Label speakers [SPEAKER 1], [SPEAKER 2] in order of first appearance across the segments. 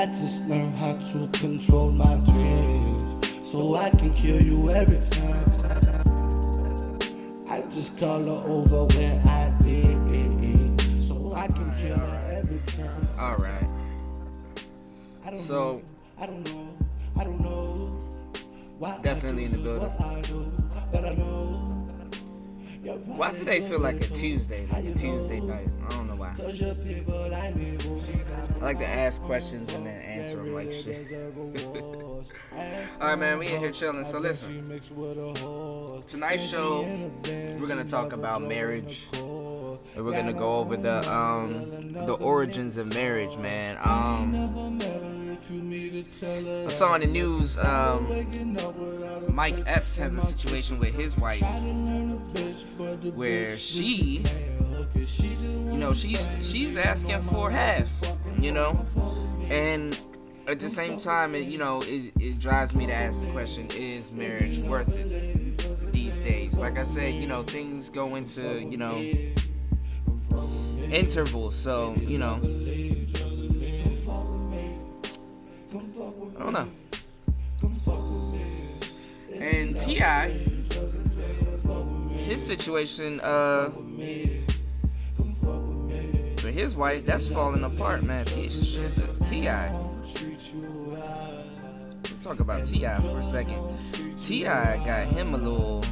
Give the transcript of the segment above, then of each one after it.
[SPEAKER 1] I just learned how to control my dreams, so I can kill you every time. I just call her over when I need, so I can kill her every time.
[SPEAKER 2] All right. So,
[SPEAKER 1] I don't know.
[SPEAKER 2] Definitely in the building. Why today feel like a Tuesday night? I don't know why. I like to ask questions and then answer them like shit. Alright, man, we in here chilling. So listen, tonight's show, we're gonna talk about marriage, and we're gonna go over the origins of marriage, man. I saw in the news, Mike Epps has a situation with his wife where she's asking for half, and at the same time, it drives me to ask the question, is marriage worth it these days? Like I said, things go into, intervals, so, I don't know. And T.I., his situation, for his wife, that's falling apart, man. T.I. Let's talk about T.I. for a second. T.I. got him a little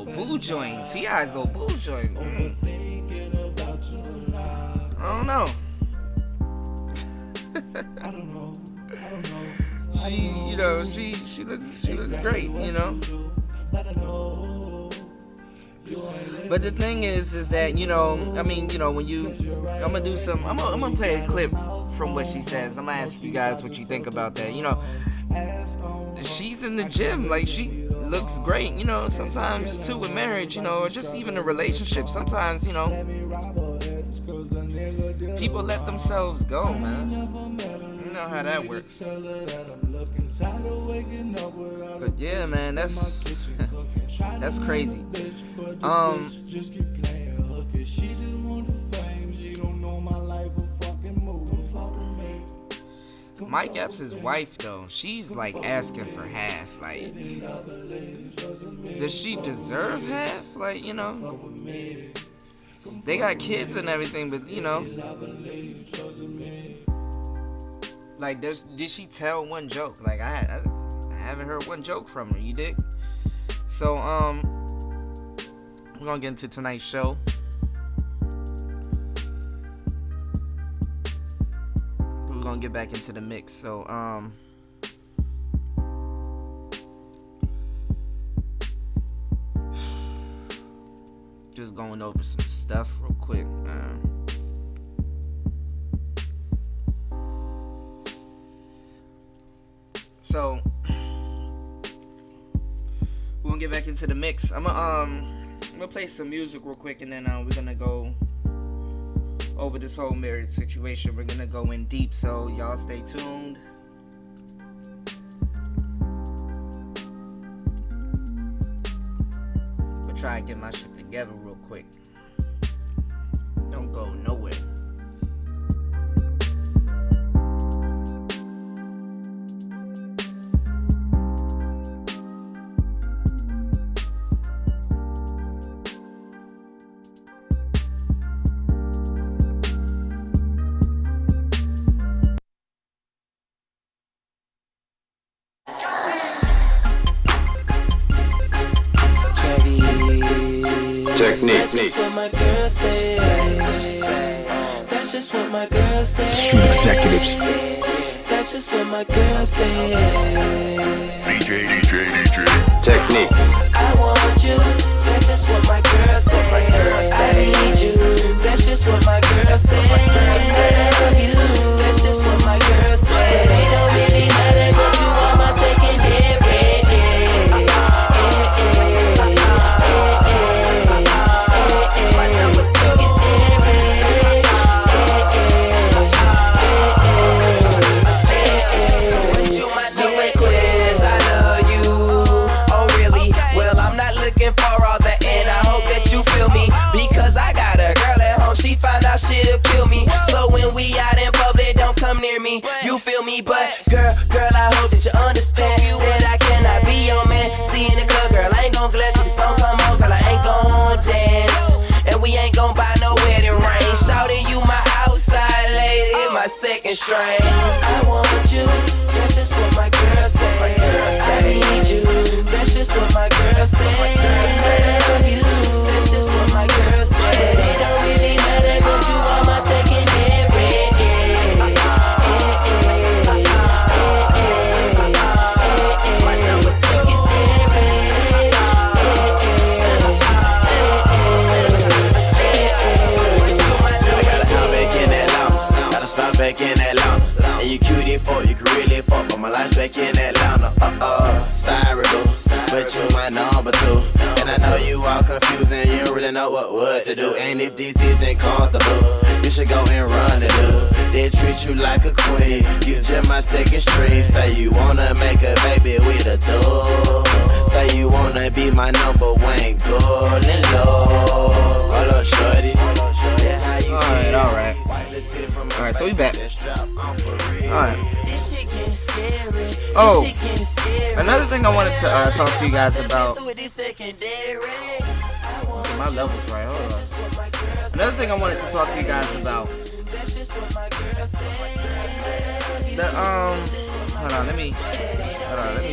[SPEAKER 2] boo joint. T.I.'s little boo joint. I don't know. I don't know. She looks great, But the thing is that, I'm gonna play a clip from what she says. I'm gonna ask you guys what you think about that. She's in the gym, like, she looks great, sometimes too with marriage, or just even a relationship. Sometimes, people let themselves go, man. You know how that works. But yeah, man, that's that's crazy. Mike Epps' wife, though, she's like asking for half. Like, does she deserve half? Like, they got kids and everything, but like, did she tell one joke? Like, I haven't heard one joke from her. You dig? So we're gonna get into tonight's show. We're gonna get back into the mix. So just going over some stuff real quick. So we're gonna get back into the mix. I'm gonna play some music real quick, and then we're gonna go over this whole marriage situation. We're gonna go in deep, so y'all stay tuned. We'll try and get my shit together real quick. Don't go nowhere.
[SPEAKER 3] That's just what my girl say. That's just what my girl say.
[SPEAKER 4] Street executives.
[SPEAKER 3] That's just what my girl say.
[SPEAKER 4] DJ.
[SPEAKER 3] Technique. I want you. That's just what my girl say. I need you. That's just what my girl say. I love you. That's just what my girl say. It don't really matter 'cause you are my secondary. She'll kill me. So second string. I want you, that's just what my girl say. I need you, that's just what my girl say. I love you, that's just what my girl say. But it don't really matter 'cause you are my secondary. My number spot back in Atlanta. And you cutie fuck, you can really fuck, but my life's back in Atlanta. Sorry, boo, but you my number two. And I know you all confused and you don't really know what to do. And if this isn't comfortable, you should go and run it, dude. They treat you like a queen, you just my second string. Say you wanna make a baby with a dog. Say you wanna be my number one girl and love. Hold up, shorty.
[SPEAKER 2] Alright. Alright, so we back. Alright. Oh, another thing I wanted to talk to you guys about. My level's right, hold on. Another thing I wanted to talk to you guys about. Hold on, let me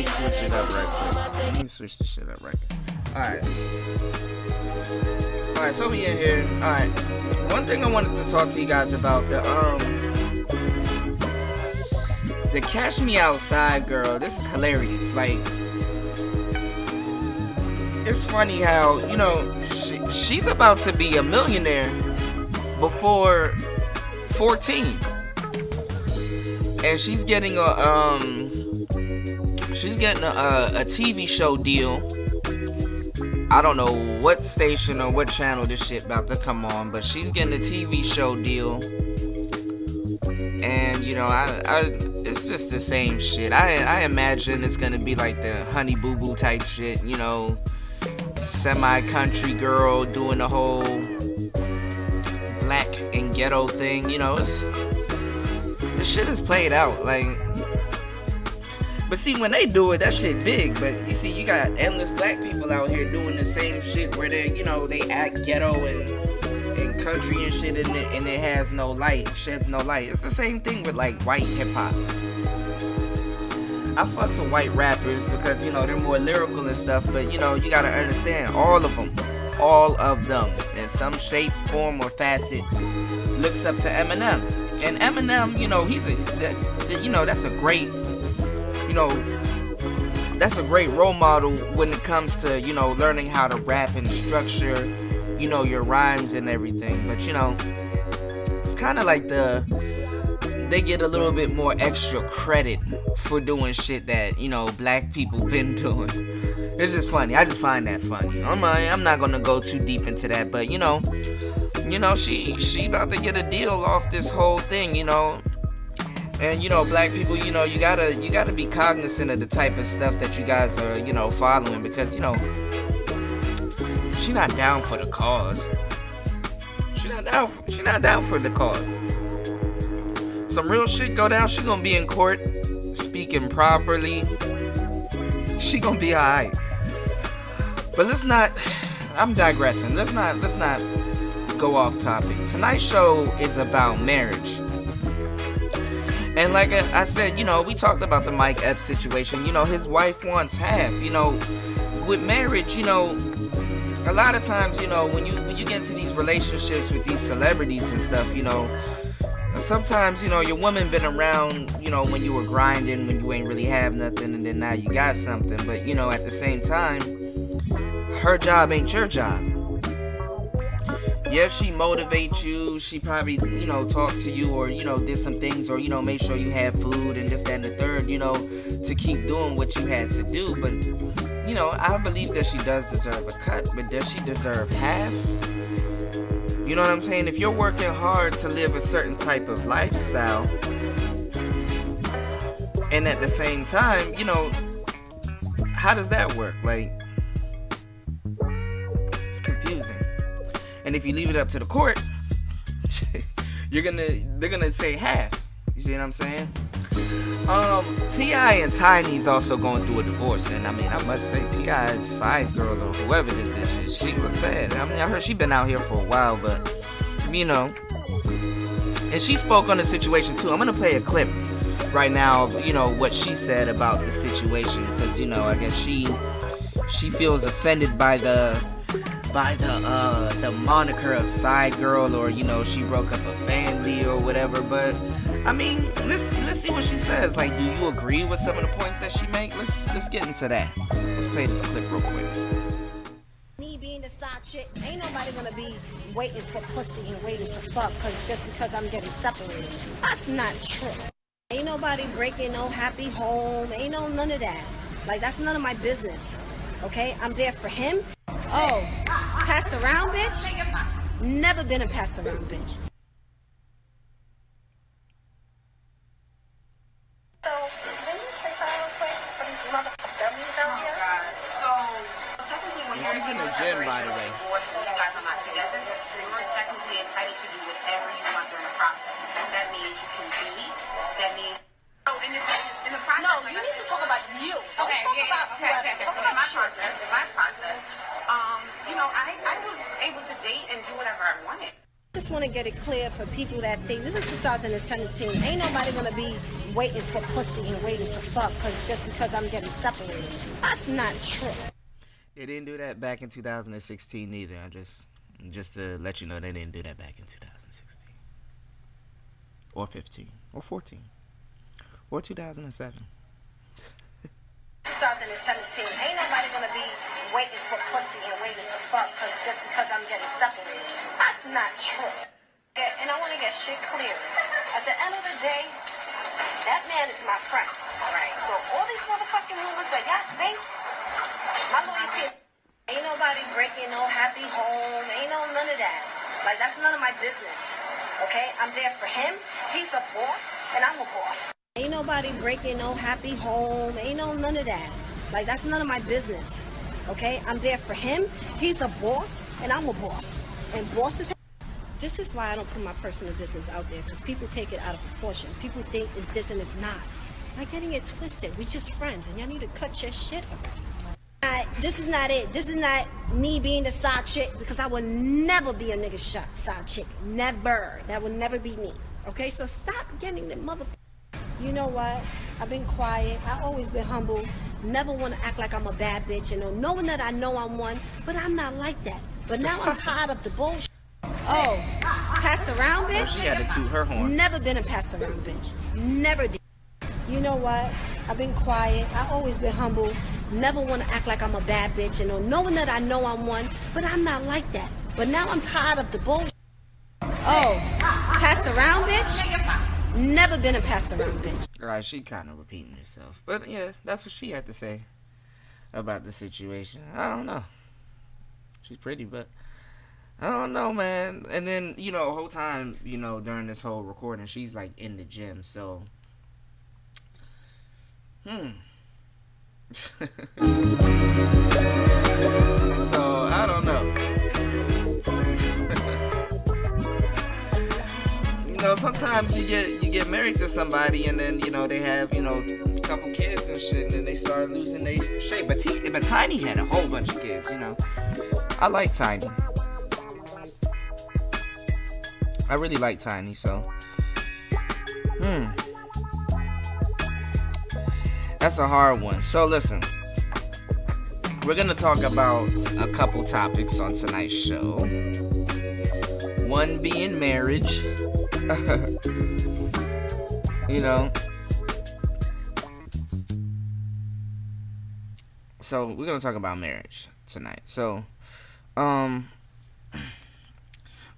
[SPEAKER 2] switch it up right quick. Let me switch this shit up right quick. Alright, so we in here. Alright. One thing I wanted to talk to you guys about, the Cash Me Outside girl. This is hilarious. Like, it's funny how, you know, she's about to be a millionaire before 14. And she's getting a TV show deal. I don't know what station or what channel this shit about to come on, but she's getting a TV show deal. And you know, it's just the same shit. I imagine it's gonna be like the Honey Boo Boo type shit, you know, semi-country girl doing the whole black and ghetto thing. You know, the shit is played out, like. But see, when they do it, that shit big. But you see, you got endless black people out here doing the same shit where they, you know, they act ghetto and country and shit, and it has no light, sheds no light. It's the same thing with like white hip hop. I fuck some white rappers because, you know, they're more lyrical and stuff. But you know, you gotta understand, all of them, in some shape, form, or facet, looks up to Eminem. And Eminem, you know, that's a great. You know, that's a great role model when it comes to, you know, learning how to rap and structure, you know, your rhymes and everything. But, you know, it's kind of like they get a little bit more extra credit for doing shit that, you know, black people been doing. It's just funny. I just find that funny. I'm not going to go too deep into that. But, you know, she about to get a deal off this whole thing, you know. And you know, black people, you know, you gotta be cognizant of the type of stuff that you guys are, you know, following, because you know, she not down for the cause. She not down for the cause. Some real shit go down, she gonna be in court speaking properly. She gonna be alright. But I'm digressing. Let's not go off topic. Tonight's show is about marriage. And like I said, you know, we talked about the Mike Epps situation. You know, his wife wants half. You know, with marriage, you know, a lot of times, you know, when you get into these relationships with these celebrities and stuff, you know, sometimes, you know, your woman been around, you know, when you were grinding, when you ain't really have nothing, and then now you got something. But, you know, at the same time, her job ain't your job. Yeah, she motivates you, she probably, you know, talk to you, or, you know, did some things, or, you know, make sure you have food and this, that, and the third, you know, to keep doing what you had to do. But, you know, I believe that she does deserve a cut, but does she deserve half? You know what I'm saying? If you're working hard to live a certain type of lifestyle, and at the same time, you know, how does that work? Like, it's confusing. And if you leave it up to the court, they're gonna say half. You see what I'm saying? T.I. and Tiny's also going through a divorce, and I mean, I must say, T.I.'s side girl or whoever this bitch is, she looks bad. I mean, I heard she been out here for a while, but you know, And she spoke on the situation too. I'm gonna play a clip right now of, you know, what she said about the situation, because, you know, I guess she feels offended by the moniker of side girl, or, you know, she broke up a family or whatever. But I mean, let's see what she says. Like, do you agree with some of the points that she makes? Let's get into that. Let's play this clip real quick.
[SPEAKER 5] Me being the side chick, ain't nobody gonna be waiting for pussy and waiting to fuck just because I'm getting separated. That's not true. Ain't nobody breaking no happy home. Ain't no none of that. Like, that's none of my business. Okay? I'm there for him. Oh, pass around, bitch? Never been a pass around, bitch.
[SPEAKER 6] So, let me say something real quick for these motherfucking dummies out here. So, technically, when
[SPEAKER 2] She's in the gym, by the way.
[SPEAKER 6] you guys are not together, you're technically entitled to do whatever you want during the process. That means you can date. That means. So, in the process. No, you need to talk about you. Don't talk about whoever. Talk about my process. In my process, you know, I was able to date and do whatever I wanted.
[SPEAKER 5] Just want to get it clear for people that think this is 2017. Ain't nobody gonna be waiting for pussy and waiting to fuck just because I'm getting separated. That's not true.
[SPEAKER 2] They didn't do that back in 2016 either. Just to let you know, they didn't do that back in 2016 or 15 or 14 or 2007.
[SPEAKER 5] 2017. Ain't nobody gonna be waiting for pussy and waiting to fuck just because I'm getting separated. That's not true. And I want to get shit clear. At the end of the day, that man is my friend. All right. So all these motherfucking rumors that y'all think, my loyalty. Ain't nobody breaking no happy home. Ain't no none of that. Like, that's none of my business. Okay? I'm there for him. He's a boss, and I'm a boss. Ain't nobody breaking no happy home. Ain't no none of that. Like, that's none of my business. Okay? I'm there for him. He's a boss, and I'm a boss. And bosses. This is why I don't put my personal business out there, because people take it out of proportion. People think it's this and it's not. Not getting it twisted. We just friends, and y'all need to cut your shit up. This is not it. This is not me being the side chick, because I will never be a nigga side chick. Never. That will never be me. Okay? So stop getting the mother. You know what? I've been quiet. I've always been humble. Never want to act like I'm a bad bitch. You know, knowing that I know I'm one, but I'm not like that. But now I'm tired of the bullshit. Oh, pass around, bitch?
[SPEAKER 2] Oh, she had to toot her horn.
[SPEAKER 5] Never been a pass around, bitch. Never did. You know what? I've been quiet. I've always been humble. Never want to act like I'm a bad bitch. You know, knowing that I know I'm one, but I'm not like that. But now I'm tired of the bullshit. Oh, pass around, bitch? Never been a pass around, bitch.
[SPEAKER 2] Right, she kind of repeating herself. But yeah, that's what she had to say about the situation. I don't know. She's pretty, but I don't know, man. And then, you know, the whole time, you know, during this whole recording, she's like in the gym, so so I don't know. You know, sometimes you get married to somebody, and then, you know, they have, you know, a couple kids and shit, and then they start losing their shape. But Tiny had a whole bunch of kids, you know. I like Tiny. I really like Tiny, so that's a hard one. So listen, we're gonna talk about a couple topics on tonight's show. One being marriage. You know. So we're gonna talk about marriage tonight. So,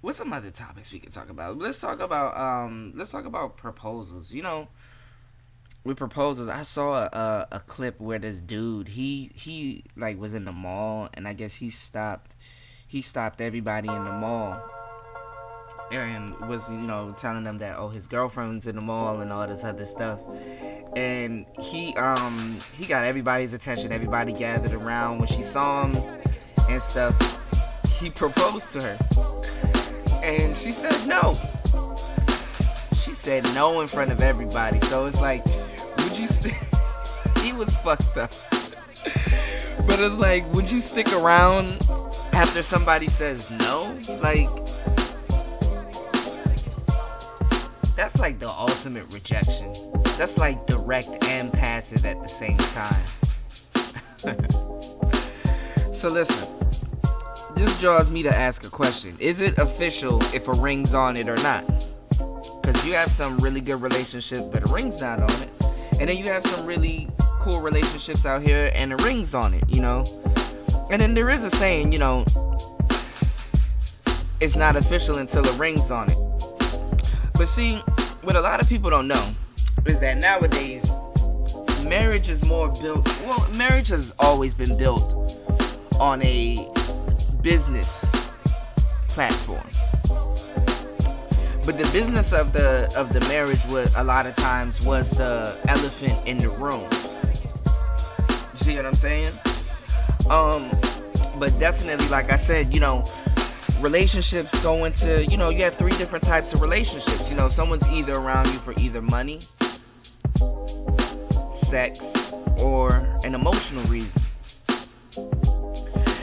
[SPEAKER 2] what's some other topics we could talk about? Let's talk about proposals. You know, with proposals, I saw a clip where this dude he like was in the mall, and I guess he stopped everybody in the mall and was, you know, telling them that, oh, his girlfriend's in the mall and all this other stuff. And he got everybody's attention. Everybody gathered around. When she saw him and stuff, he proposed to her. And she said no. She said no in front of everybody. So it's like, would you he was fucked up. But it's like, would you stick around after somebody says no? Like, that's like the ultimate rejection. That's like direct and passive at the same time. So listen, this draws me to ask a question. Is it official if a ring's on it or not? Because you have some really good relationships, but a ring's not on it. And then you have some really cool relationships out here and a ring's on it, you know? And then there is a saying, you know, it's not official until a ring's on it. But see, what a lot of people don't know is that nowadays, marriage is more built, well, marriage has always been built on a business platform. But the business of the marriage was a lot of times was the elephant in the room. You see what I'm saying? But definitely, like I said, you know, relationships go into, you know, you have 3 different types of relationships. You know, someone's either around you for either money, sex, or an emotional reason.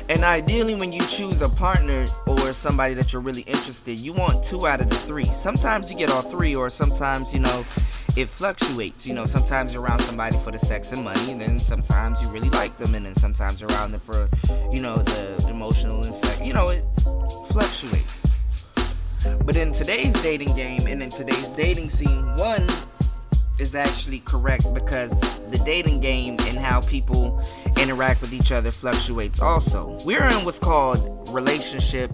[SPEAKER 2] And ideally, when you choose a partner or somebody that you're really interested, you want 2 out of the 3. Sometimes you get all 3, or sometimes, you know, it fluctuates. You know, sometimes you're around somebody for the sex and money, and then sometimes you really like them, and then sometimes you're around them for, you know, the emotional and sex. You know, it fluctuates. But in today's dating game and in today's dating scene, one is actually correct, because the dating game and how people interact with each other fluctuates also. We're in what's called relationship,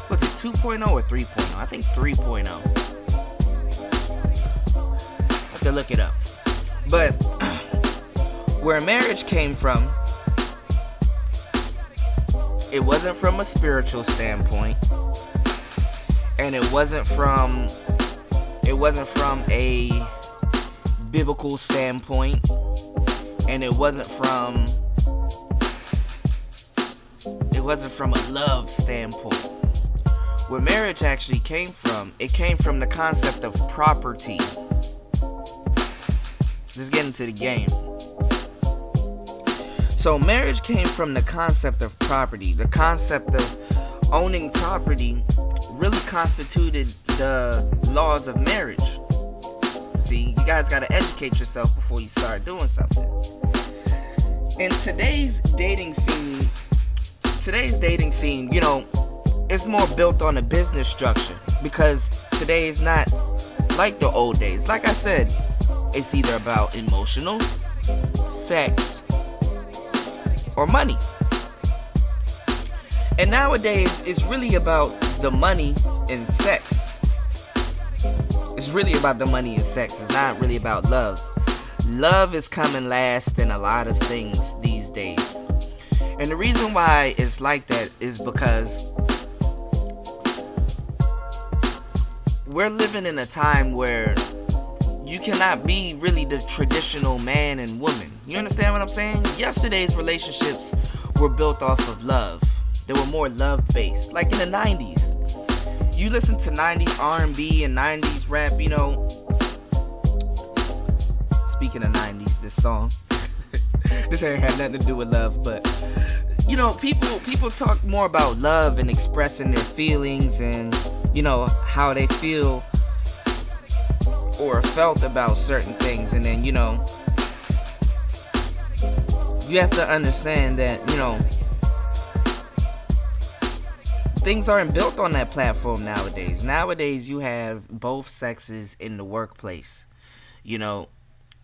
[SPEAKER 2] what's it, 2.0 or 3.0? I think 3.0. Have to look it up. But where marriage came from, it wasn't from a spiritual standpoint, and it wasn't from a biblical standpoint, and it wasn't from a love standpoint. Where marriage actually came from, it came from the concept of property. Let's get into the game. So marriage came from the concept of property. The concept of owning property really constituted the laws of marriage. See, you guys got to educate yourself before you start doing something. In today's dating scene, you know, it's more built on a business structure, because today is not like the old days. Like I said, it's either about emotional, sex, or money. And nowadays, it's really about the money and sex. It's really about the money and sex. It's not really about love. Love is coming last in a lot of things these days. And the reason why it's like that is because we're living in a time where you cannot be really the traditional man and woman. You understand what I'm saying? Yesterday's relationships were built off of love. They were more love-based. Like in the 90s. You listen to 90s R&B and 90s rap, you know. Speaking of 90s, this song. This ain't had nothing to do with love, but you know, people talk more about love and expressing their feelings and, you know, how they feel or felt about certain things. And then, you know, you have to understand that, you know, things aren't built on that platform nowadays. Nowadays, you have both sexes in the workplace. You know,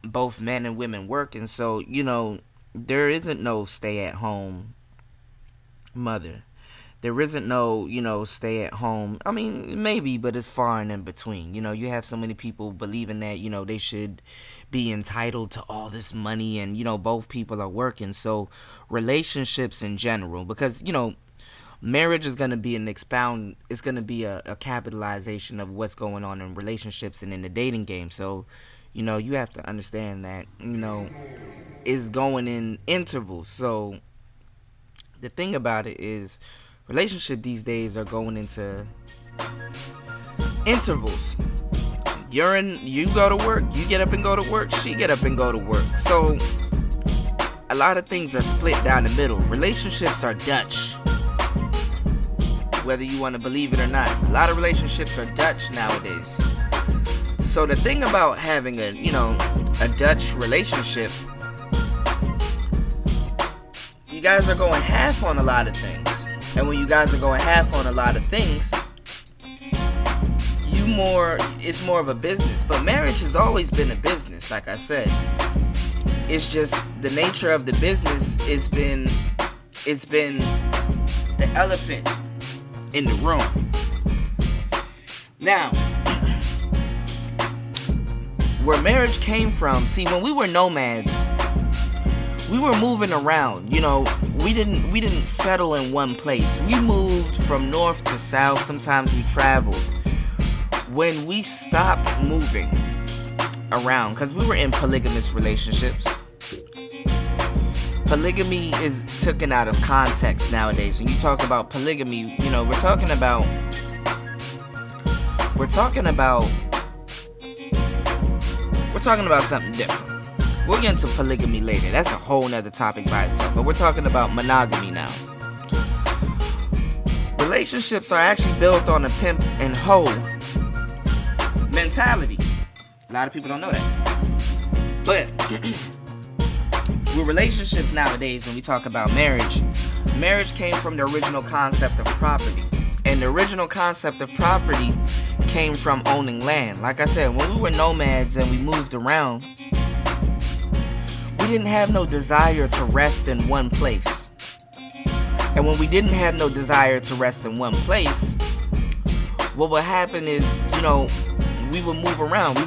[SPEAKER 2] both men and women working. So, you know, there isn't no stay-at-home mother. There isn't no, you know, stay-at-home. I mean, maybe, but it's far and in between. You know, you have so many people believing that, you know, they should be entitled to all this money, and, you know, both people are working. So, relationships in general, because, you know, marriage is going to be it's going to be a capitalization of what's going on in relationships and in the dating game. So, you know, you have to understand that, you know, it's going in intervals. So, the thing about it is, relationships these days are going into intervals. You go to work, you get up and go to work, she get up and go to work. So, a lot of things are split down the middle. Relationships are Dutch. Whether you want to believe it or not. A lot of relationships are Dutch nowadays. So the thing about having a Dutch relationship, you guys are going half on a lot of things. And when you guys are going half on a lot of things, it's more of a business. But marriage has always been a business, like I said. It's just the nature of the business. It's been the elephant in the room. Now, where marriage came from, see, when we were nomads, we were moving around. We didn't settle in one place. We moved from north to south. Sometimes we traveled. When we stopped moving around, because we were in polygamous relationships. Polygamy is taken out of context nowadays. When you talk about polygamy, we're talking about something different. We'll get into polygamy later. That's a whole nother topic by itself. But we're talking about monogamy now. Relationships are actually built on a pimp and hoe mentality. A lot of people don't know that. But with relationships nowadays, when we talk about marriage came from the original concept of property. And the original concept of property came from owning land. Like I said, when we were nomads and we moved around, we didn't have no desire to rest in one place. And when we didn't have no desire to rest in one place, what would happen is, we would move around. We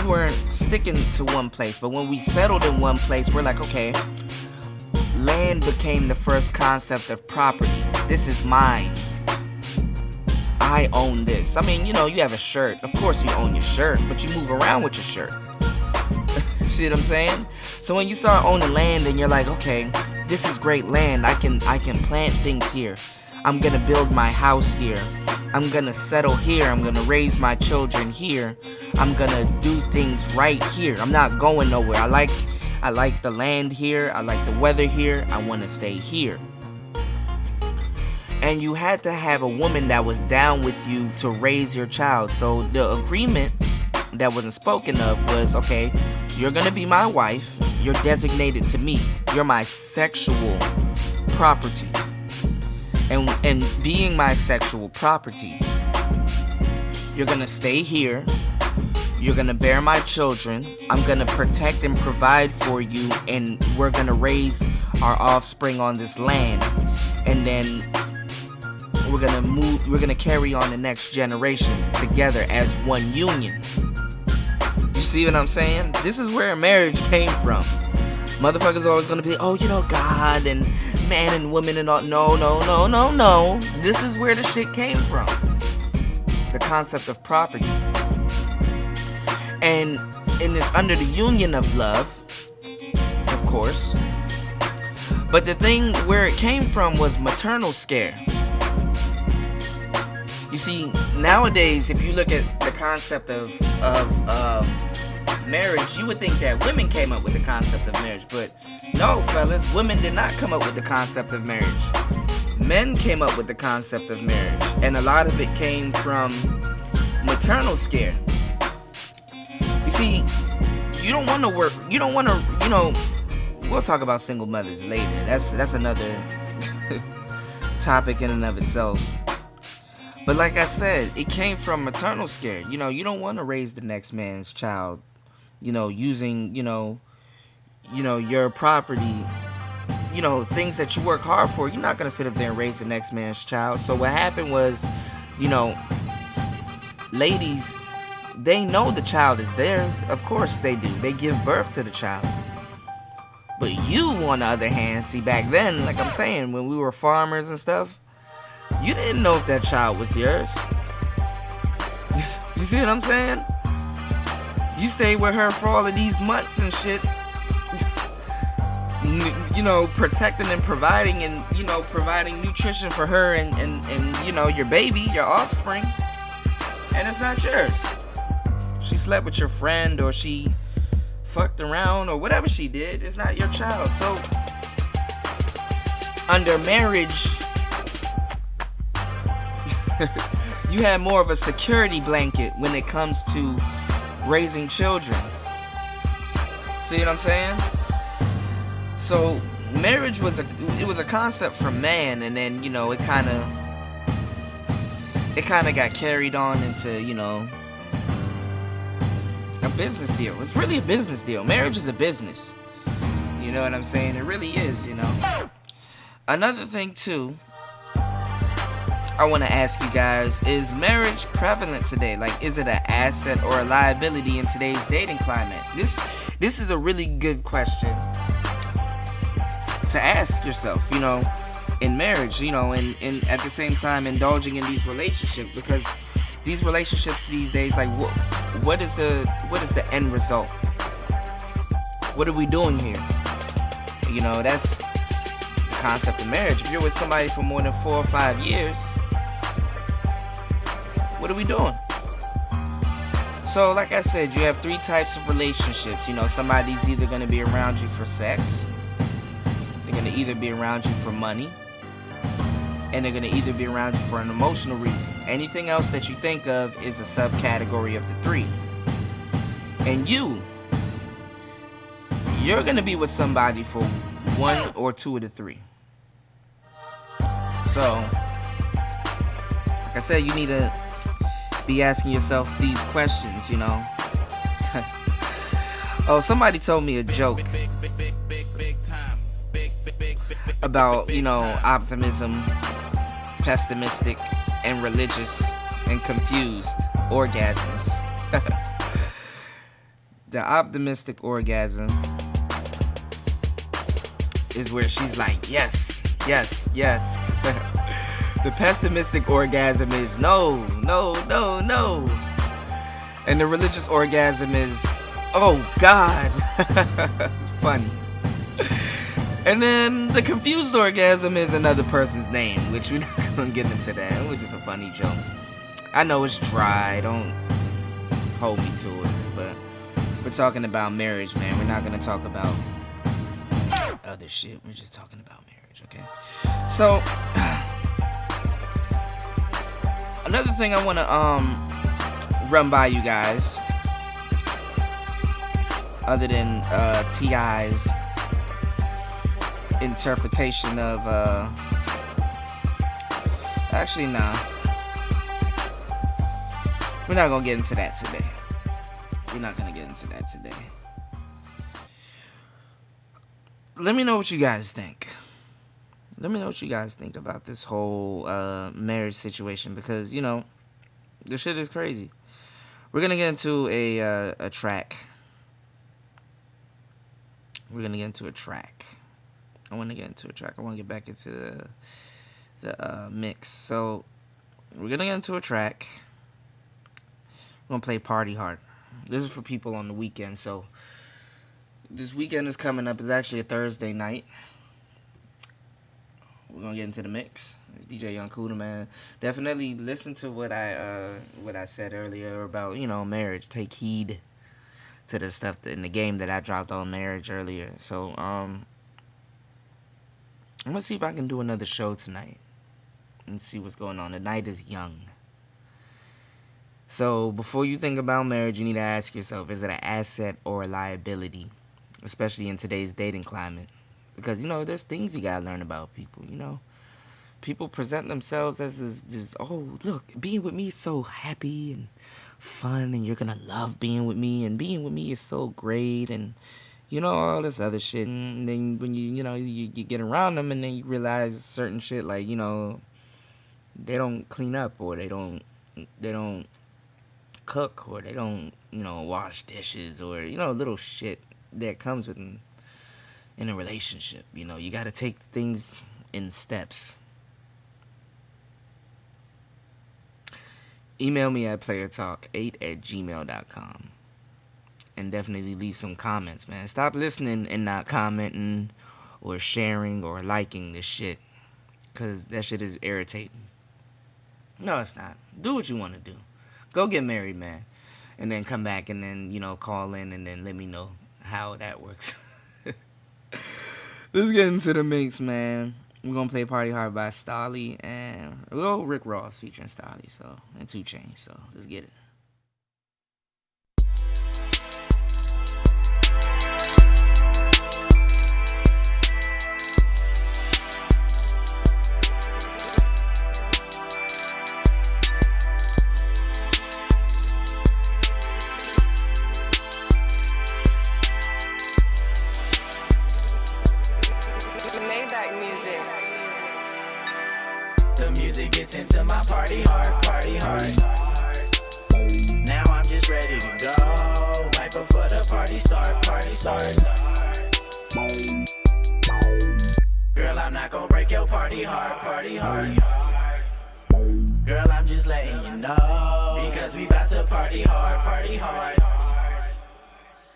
[SPEAKER 2] weren't sticking to one place. But when we settled in one place, we're like, okay, land became the first concept of property. This is mine. I own this. I mean, you have a shirt. Of course you own your shirt, but you move around with your shirt. See what I'm saying? So when you start owning land and you're like, okay, this is great land. I can plant things here. I'm gonna build my house here. I'm gonna settle here. I'm gonna raise my children here. I'm gonna do things right here. I'm not going nowhere. I like the land here. I like the weather here. I want to stay here. And you had to have a woman that was down with you to raise your child. So the agreement that wasn't spoken of was, okay, you're gonna be my wife. You're designated to me. You're my sexual property. And being my sexual property, you're gonna stay here. You're gonna bear my children. I'm gonna protect and provide for you, and we're gonna raise our offspring on this land. And then we're gonna carry on the next generation together as one union. You see what I'm saying? This is where marriage came from. Motherfuckers are always gonna be, God and man and woman and all. No. This is where the shit came from. The concept of property. And it's under the union of love, of course. But the thing where it came from was maternal scare. You see, nowadays, if you look at the concept of marriage, you would think that women came up with the concept of marriage. But no, fellas, women did not come up with the concept of marriage. Men came up with the concept of marriage. And a lot of it came from maternal scare. You see, you don't want to work. You don't want to, we'll talk about single mothers later. That's another topic in and of itself. But like I said, it came from maternal scare. You don't want to raise the next man's child, using, your property, things that you work hard for. You're not going to sit up there and raise the next man's child. So what happened was, ladies, they know the child is theirs. Of course they do. They give birth to the child. But you, on the other hand, see, back then, like I'm saying, when we were farmers and stuff, you didn't know if that child was yours. You see what I'm saying? You stayed with her for all of these months and shit. Protecting and providing and, providing nutrition for her and your baby, your offspring. And it's not yours. She slept with your friend or she fucked around or whatever she did. It's not your child. So, under marriage, You have more of a security blanket when it comes to raising children. See what I'm saying? So marriage was a concept for man, and then it kind of got carried on into a business deal. It's really a business deal. Marriage is a business. You know what I'm saying? It really is. Another thing too, I want to ask you guys: is marriage prevalent today? Like, is it an asset or a liability in today's dating climate? This is a really good question to ask yourself, in marriage, and at the same time indulging in these relationships, because these relationships these days, like, what is the end result? What are we doing here? That's the concept of marriage. If you're with somebody for more than 4 or 5 years, what are we doing? So, like I said, you have 3 types of relationships. Somebody's either going to be around you for sex, they're going to either be around you for money, and they're going to either be around you for an emotional reason. Anything else that you think of is a subcategory of the 3. And you're going to be with somebody for 1 or 2 of the 3. So, like I said, you need to be asking yourself these questions, Oh, somebody told me a joke about, optimism, pessimistic, and religious, and confused orgasms. The optimistic orgasm is where she's like, yes, yes, yes. The pessimistic orgasm is no, no, no, no. And the religious orgasm is, oh God. Funny. And then the confused orgasm is another person's name, which we're not going to get into that. It was just a funny joke. I know it's dry. Don't hold me to it. But we're talking about marriage, man. We're not going to talk about other shit. We're just talking about marriage, okay? So, another thing I want to run by you guys, other than T.I.'s interpretation of actually, nah, we're not gonna get into that today. Let me know what you guys think. Let me know what you guys think about this whole marriage situation, because this shit is crazy. We're gonna get into a track. I want to get into a track. I want to get back into the mix. So we're gonna get into a track. We're gonna play Party Hard. This is for people on the weekend. So this weekend is coming up. It's actually a Thursday night. We're gonna get into the mix. DJ Young Cuda, man. Definitely listen to what I said earlier about marriage. Take heed to the stuff in the game that I dropped on marriage earlier. So I'm gonna see if I can do another show tonight and see what's going on. The night is young. So before you think about marriage, you need to ask yourself, is it an asset or a liability? Especially in today's dating climate. Because, there's things you gotta learn about people, People present themselves as this, oh, look, being with me is so happy and fun, and you're gonna love being with me, and being with me is so great, and, all this other shit. And then when you get around them, and then you realize certain shit, like, they don't clean up, or they don't cook, or they don't, wash dishes, or, little shit that comes with in a relationship. You gotta take things in steps. Email me at playertalk8@gmail.com. And definitely leave some comments, man. Stop listening and not commenting or sharing or liking this shit. Because that shit is irritating. No, it's not. Do what you want to do. Go get married, man. And then come back and then, call in and then let me know how that works. Let's get into the mix, man. We're gonna play Party Hard by Stolly and Rick Ross featuring Stolly, so and 2 Chainz. So let's get it.
[SPEAKER 3] The music gets into my party hard, party hard. Now I'm just ready to go, right before the party start, party start. Girl, I'm not gonna break your party hard, party hard. Girl, I'm just letting you know, because we about to party hard, party hard.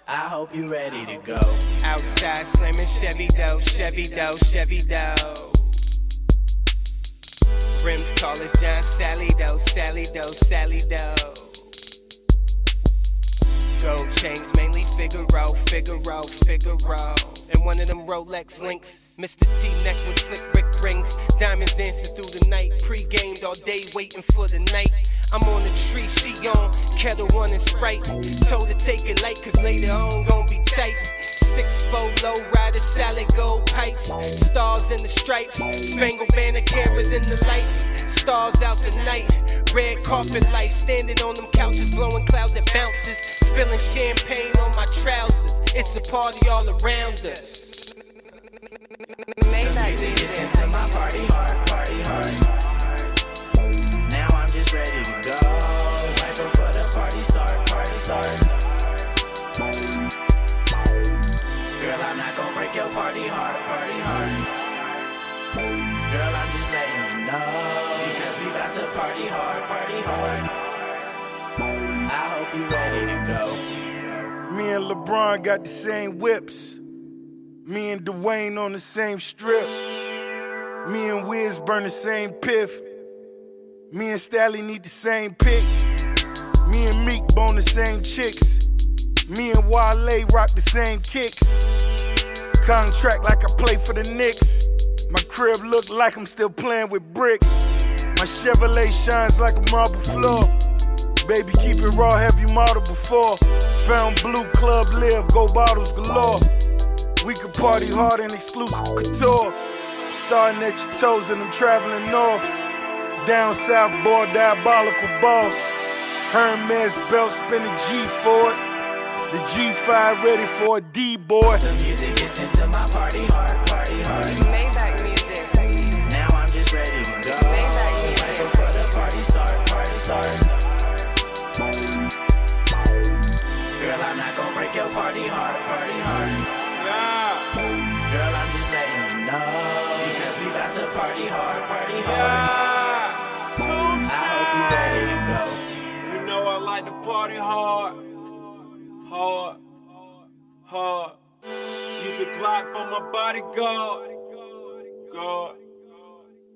[SPEAKER 3] I hope you ready to go.
[SPEAKER 7] Outside slamming Chevy dough, Chevy dough, Chevy dough. Rims tall as John Sally dough, Sally dough, Sally dough. Gold chains, mainly Figaro, Figaro, Figaro. And one of them Rolex links. Mr. T-neck with slick brick rings. Diamonds dancing through the night. Pre-gamed all day waiting for the night. I'm on the tree, she on Kettle One and Sprite. Told her take it light, cause later on gon' be tight. 6'4" low rider, salad gold pipes. Stars in the stripes, spangled banner cameras in the lights. Stars out the night, red carpet life. Standing on them couches, blowing clouds that bounces. Spilling champagne on my trousers. It's a party all around us.
[SPEAKER 3] The music gets into my party hard, party hard. Now I'm just ready to go, right before the party start, party start. Girl, I'm not gonna break your party hard, party hard. Girl, I'm just letting you know, because we about to party hard, party hard. I hope you ready to go.
[SPEAKER 8] Me and LeBron got the same whips. Me and Dwayne on the same strip. Me and Wiz burn the same piff. Me and Stally need the same pick. Me and Meek bone the same chicks. Me and Wale rock the same kicks. Contract like I play for the Knicks. My crib look like I'm still playing with bricks. My Chevrolet shines like a marble floor. Baby, keep it raw, have you modeled before? Found blue, club live, go bottles galore. We could party hard in exclusive couture. Starting at your toes and I'm traveling north. Down south, boy, diabolical boss. Hermes belt, spin a G for it. The G5 ready for a D-boy.
[SPEAKER 3] The music gets into my party hard, party hard.
[SPEAKER 9] Maybach music.
[SPEAKER 3] Now I'm just ready to go, right before the party start, party start. Girl, I'm not gonna break your party hard, party hard. Girl, I'm just letting you know, because we about to party hard, party hard. I hope you ready to go.
[SPEAKER 10] You know I like to party hard, hard, hard. Use a Glock for my bodyguard, guard,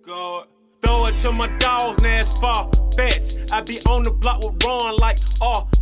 [SPEAKER 10] guard. Throw it to my dogs, now it's far-fetched. I be on the block with Ron like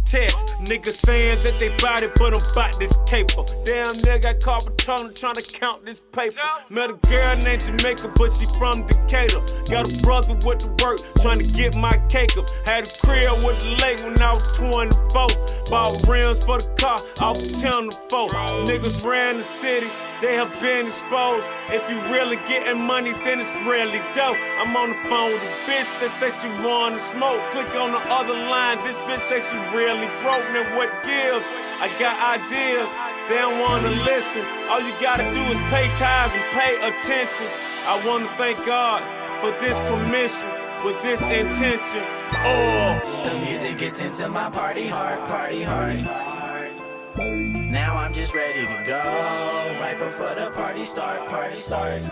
[SPEAKER 10] test. Niggas saying that they bout it, but I'm bout this caper. Damn nigga got carpet trying to count this paper. Met a girl named Jamaica, but she from Decatur. Got a brother with the work, trying to get my cake up. Had a crib with the lake when I was 24. Bought rims for the car, I was 10 to 4. Niggas ran the city, they have been exposed. If you really getting money, then it's really dope. I'm on the phone with a bitch that say she wanna smoke. Click on the other line, this bitch say she really broke. Now what gives? I got ideas, they don't wanna listen. All you gotta do is pay tithes and pay attention. I wanna thank God for this permission, with this intention.
[SPEAKER 3] The music gets into my party hard, party hard. Now I'm just ready to go, right before the party start, party starts.